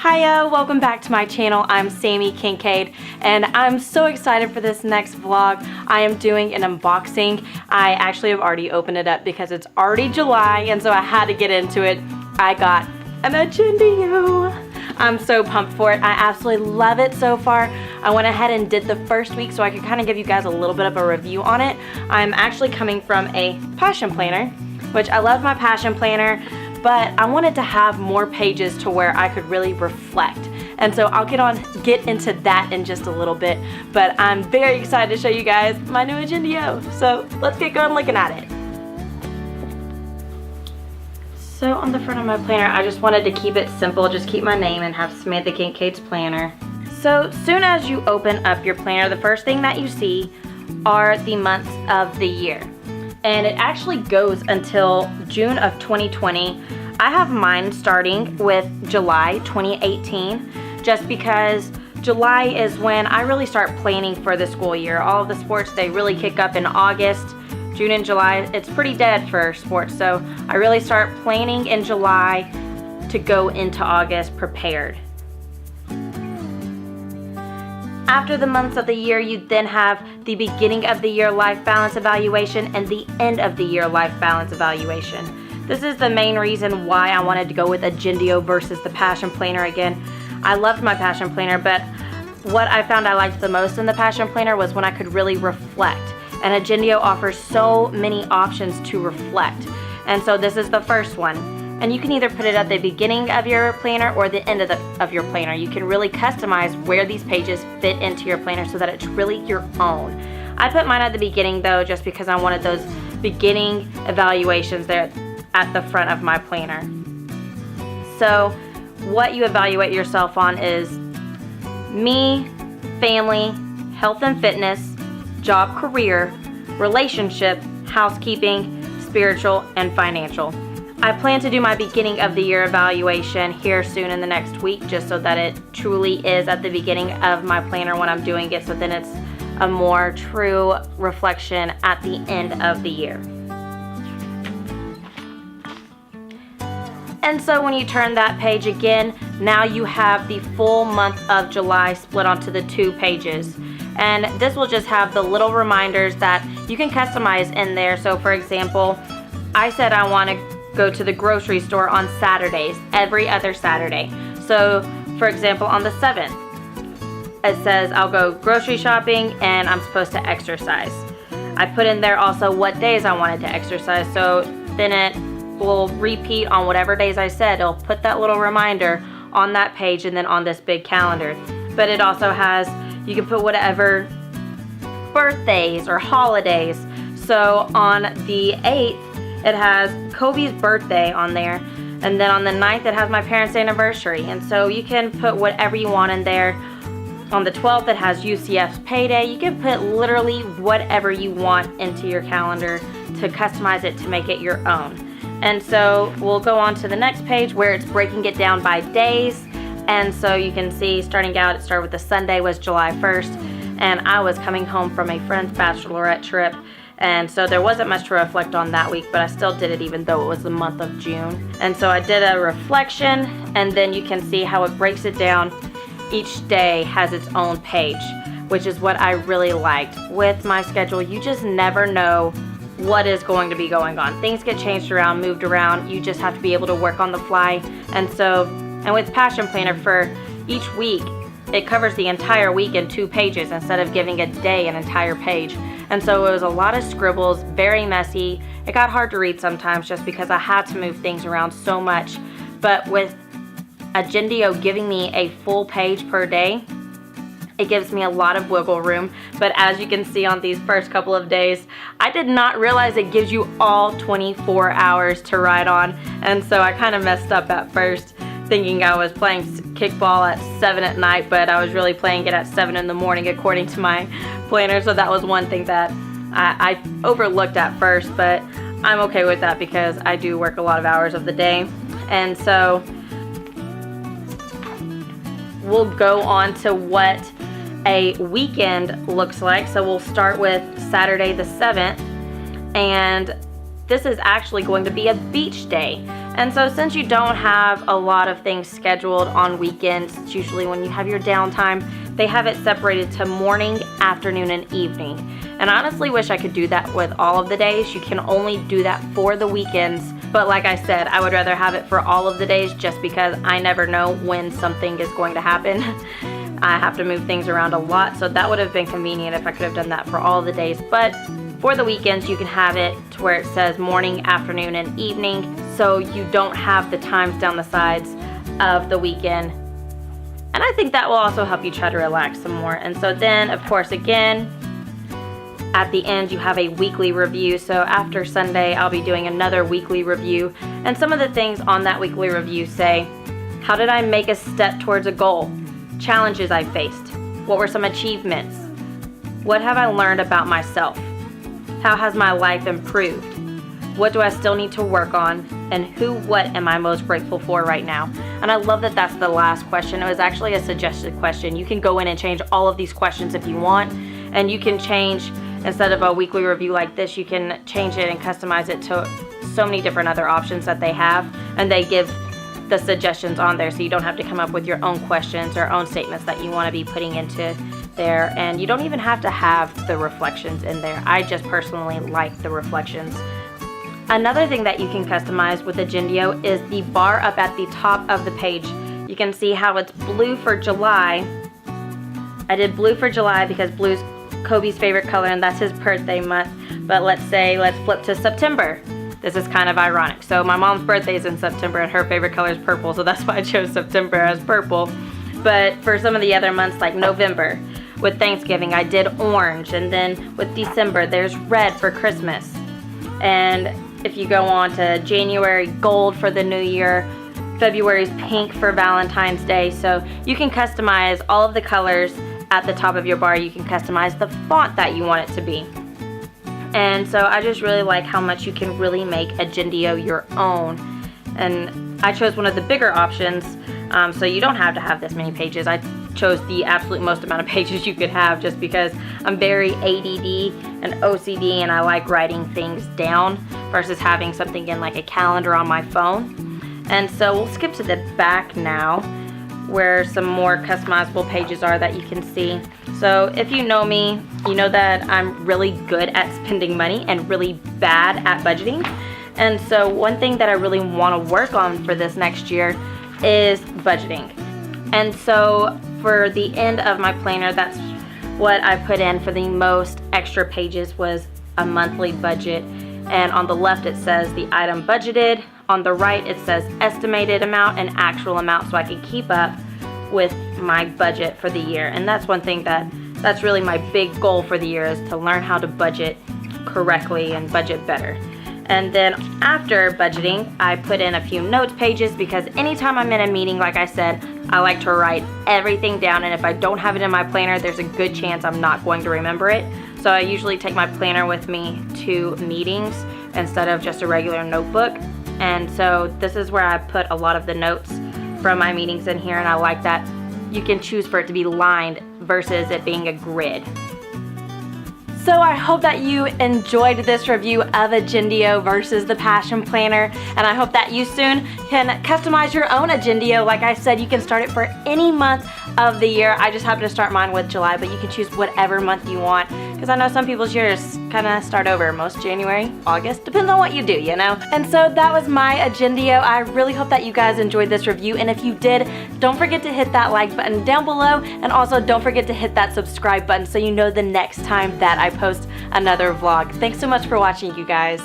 Hiya, welcome back to my channel. I'm Sami Kincaid and I'm so excited for this next vlog. I am doing an unboxing. I actually have already opened it up because it's already July and so I had to get into it. I got an Agendio. I'm so pumped for it. I absolutely love it so far. I went ahead and did the first week so I could kind of give you guys a little bit of a review on it. I'm actually coming from a passion planner, which I love my passion planner, but I wanted to have more pages to where I could really reflect. And so I'll get into that in just a little bit, but I'm very excited to show you guys my new Agendio. So let's get going looking at it. So on the front of my planner, I just wanted to keep it simple, just keep my name and have Samantha Kincaid's planner. So soon as you open up your planner, the first thing that you see are the months of the year. And it actually goes until June of 2020. I have mine starting with July 2018, just because July is when I really start planning for the school year. All of the sports, they really kick up in August. June and July, it's pretty dead for sports, so I really start planning in July to go into August prepared. After the months of the year, you then have the beginning of the year life balance evaluation and the end of the year life balance evaluation. This is the main reason why I wanted to go with Agendio versus the passion planner again. I loved my passion planner, but what I found I liked the most in the passion planner was when I could really reflect. And Agendio offers so many options to reflect. And so this is the first one. And you can either put it at the beginning of your planner or the end of your planner. You can really customize where these pages fit into your planner so that it's really your own. I put mine at the beginning though, just because I wanted those beginning evaluations there at the front of my planner. So what you evaluate yourself on is me, family, health and fitness, job, career, relationship, housekeeping, spiritual, and financial. I plan to do my beginning of the year evaluation here soon in the next week, just so that it truly is at the beginning of my planner when I'm doing it, so then it's a more true reflection at the end of the year. And so when you turn that page again, now you have the full month of July split onto the 2 pages. And this will just have the little reminders that you can customize in there. So for example, I said I want to go to the grocery store on Saturdays, every other Saturday. So for example, on the 7th, it says I'll go grocery shopping and I'm supposed to exercise. I put in there also what days I wanted to exercise, so then it will repeat on whatever days I said. It'll put that little reminder on that page and then on this big calendar. But it also has, you can put whatever birthdays or holidays. So on the 8th, it has Kobe's birthday on there, and then on the 9th it has my parents' anniversary, and so you can put whatever you want in there. On the 12th it has UCF's payday. You can put literally whatever you want into your calendar to customize it to make it your own. And so we'll go on to the next page where it's breaking it down by days, and so you can see starting out, it started with the Sunday was July 1st, and I was coming home from a friend's bachelorette trip. And so there wasn't much to reflect on that week, but I still did it even though it was the month of June. And so I did a reflection, and then you can see how it breaks it down. Each day has its own page, which is what I really liked. With my schedule, you just never know what is going to be going on. Things get changed around, moved around. You just have to be able to work on the fly. And with Passion Planner, for each week, it covers the entire week in 2 pages instead of giving a day an entire page. And so it was a lot of scribbles, very messy. It got hard to read sometimes just because I had to move things around so much. But with Agendio giving me a full page per day, it gives me a lot of wiggle room. But as you can see on these first couple of days, I did not realize it gives you all 24 hours to write on. And so I kind of messed up at first, thinking I was playing kickball at 7 at night, but I was really playing it at 7 in the morning according to my planner. So that was one thing that I overlooked at first, but I'm okay with that because I do work a lot of hours of the day. And so we'll go on to what a weekend looks like. So we'll start with Saturday the 7th, and this is actually going to be a beach day. And so since you don't have a lot of things scheduled on weekends, it's usually when you have your downtime, they have it separated to morning, afternoon, and evening. And I honestly wish I could do that with all of the days. You can only do that for the weekends. But like I said, I would rather have it for all of the days just because I never know when something is going to happen. I have to move things around a lot, so that would have been convenient if I could have done that for all the days. But for the weekends, you can have it to where it says morning, afternoon, and evening, so you don't have the times down the sides of the weekend. And I think that will also help you try to relax some more. And so then, of course, again, at the end, you have a weekly review. So after Sunday, I'll be doing another weekly review. And some of the things on that weekly review say, how did I make a step towards a goal? Challenges I faced. What were some achievements? What have I learned about myself? How has my life improved? What do I still need to work on? And what am I most grateful for right now? And I love that that's the last question. It was actually a suggested question. You can go in and change all of these questions if you want. And you can change, instead of a weekly review like this, you can change it and customize it to so many different other options that they have. And they give the suggestions on there, so you don't have to come up with your own questions or own statements that you want to be putting into there. And you don't even have to have the reflections in there. I just personally like the reflections. Another thing that you can customize with Agendio is the bar up at the top of the page. You can see how it's blue for July. I did blue for July because blue's Kobe's favorite color and that's his birthday month. But let's flip to September. This is kind of ironic. So my mom's birthday is in September and her favorite color is purple, so that's why I chose September as purple. But for some of the other months, like November, with Thanksgiving, I did orange. And then with December, there's red for Christmas. And if you go on to January, gold for the new year. February's pink for Valentine's Day. So you can customize all of the colors at the top of your bar. You can customize the font that you want it to be. And so I just really like how much you can really make Agendio your own. And I chose one of the bigger options, so you don't have to have this many pages. I chose the absolute most amount of pages you could have just because I'm very ADD and OCD and I like writing things down versus having something in like a calendar on my phone. And so we'll skip to the back now where some more customizable pages are that you can see. So if you know me, you know that I'm really good at spending money and really bad at budgeting. And so one thing that I really want to work on for this next year is budgeting. And so for the end of my planner, that's what I put in for the most extra pages was a monthly budget. And on the left it says the item budgeted. On the right it says estimated amount and actual amount, so I can keep up with my budget for the year. And that's one thing that's really my big goal for the year, is to learn how to budget correctly and budget better. And then after budgeting, I put in a few notes pages because anytime I'm in a meeting, like I said, I like to write everything down, and if I don't have it in my planner, there's a good chance I'm not going to remember it. So I usually take my planner with me to meetings instead of just a regular notebook. And so this is where I put a lot of the notes from my meetings in here, and I like that you can choose for it to be lined versus it being a grid. So I hope that you enjoyed this review of Agendio versus the Passion Planner, and I hope that you soon can customize your own Agendio. Like I said, you can start it for any month of the year. I just happen to start mine with July, but you can choose whatever month you want, because I know some people's years kind of start over most January, August, depends on what you do, you know? And so that was my Agendio. I really hope that you guys enjoyed this review, and if you did, don't forget to hit that like button down below, and also don't forget to hit that subscribe button so you know the next time that I post another vlog. Thanks so much for watching, you guys.